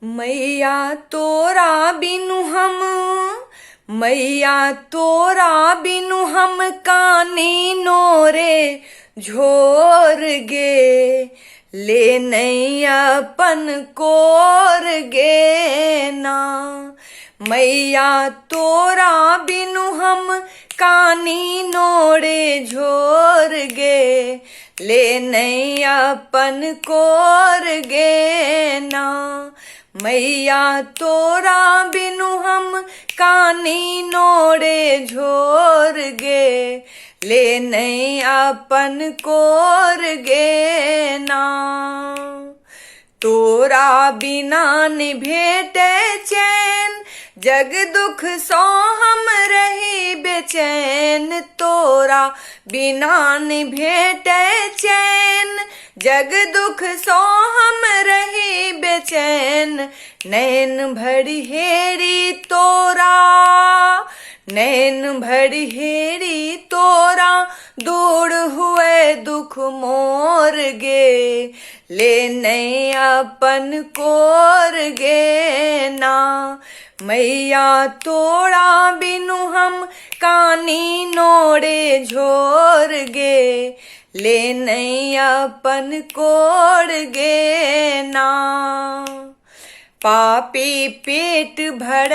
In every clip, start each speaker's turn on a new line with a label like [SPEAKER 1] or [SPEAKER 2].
[SPEAKER 1] मैया तोरा बिनु हम मैया तोरा बिनु हम कानी नोरे झोर गे ले नहीं अपन कोर गे ना। मैया तोरा बिनु हम कानी नोरे झोर गे ले नहीं अपन कोर गे ना। मैया तोरा बिनु हम कानी नोड़े झोर गे ले नहीं अपन कोर गे ना। तोरा बिना नि भेटे चैन जग दुख सो हम रही बेचैन। तोरा बिना नि भेटे चैन जग दुख सो हम रही बेचैन। नैन भरी हेरी तोरा नैन भरी हेरी तोरा दूर हुए दुख मोर गे ले नहीं अपन कोर गे ना। मैया तोरा बिनु हम कानी नोड़े झोर गे ले नहीं अपन कोर गे ना। पापी पेट भर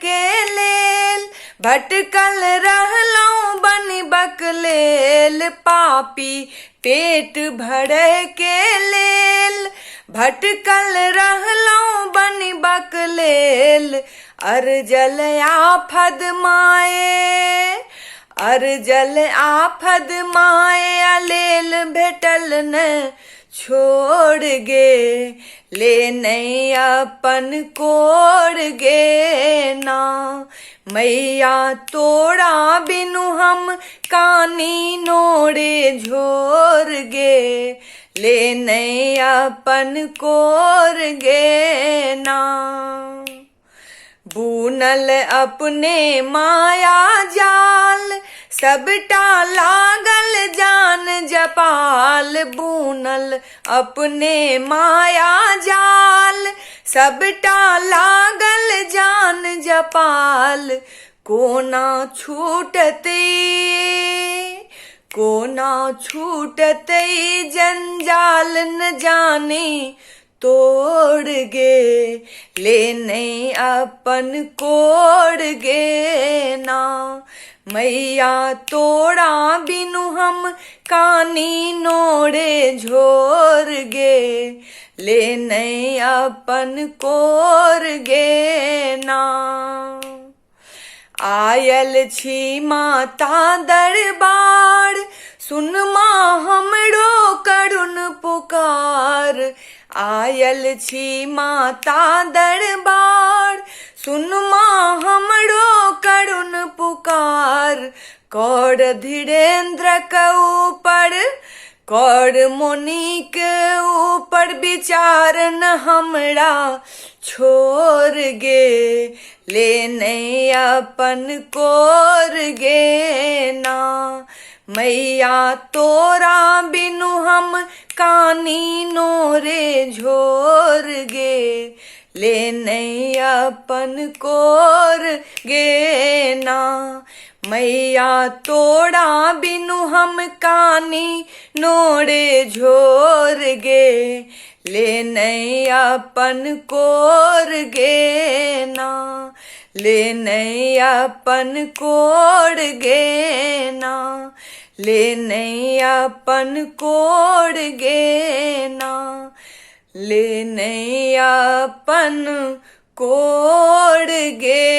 [SPEAKER 1] के लेल भटकल रहलौं बन बकलेल। पापी पेट भर के लेल भटकल रहलौं बन बकलेल। अर्जल आफद माए अर्जल आफद माए अलेल भेटल न छोड़ गे ले नहीं अपन कोर गे ना। मैया तोरा बिनु हम कानी नोड़े झोर गे ले नहीं अपन कोर गे ना। बुनल अपने माया जाल सबटा लागल जान जपाल। बुनल अपने माया जाल सबटा लागल जान जपाल। कोना छूटते जंजाल न जाने तोड़ गे ले नहीं अपन कोड़ गे ना। मैया तोरा बिनु हम कानी नोड़े झोर गे ले नहीं अपन कोर गे ना। आयल छी माता दरबार सुन माँ हमरो करुण पुकार। आयल छी माता दरबार सुन माँ हमरो करुण पुकार। कौड़ धीरेन्द्र के ऊपर कौड़ मुनि के ऊपर विचार न हमरा छोड़ गे ले नहीं अपन कोर गे ना। मैया तोरा बिनु हम कानी नोरे झोर गे ले नहीं अपन कोर गे ना। मैया तोरा बिनु हम कानी नोड़े झोर गे ले नहीं अपन कोर गे ना ले नहीं अपन कोर गे ना ले नहीं अपन कोर गे ना ले नहीं अपन कोर गे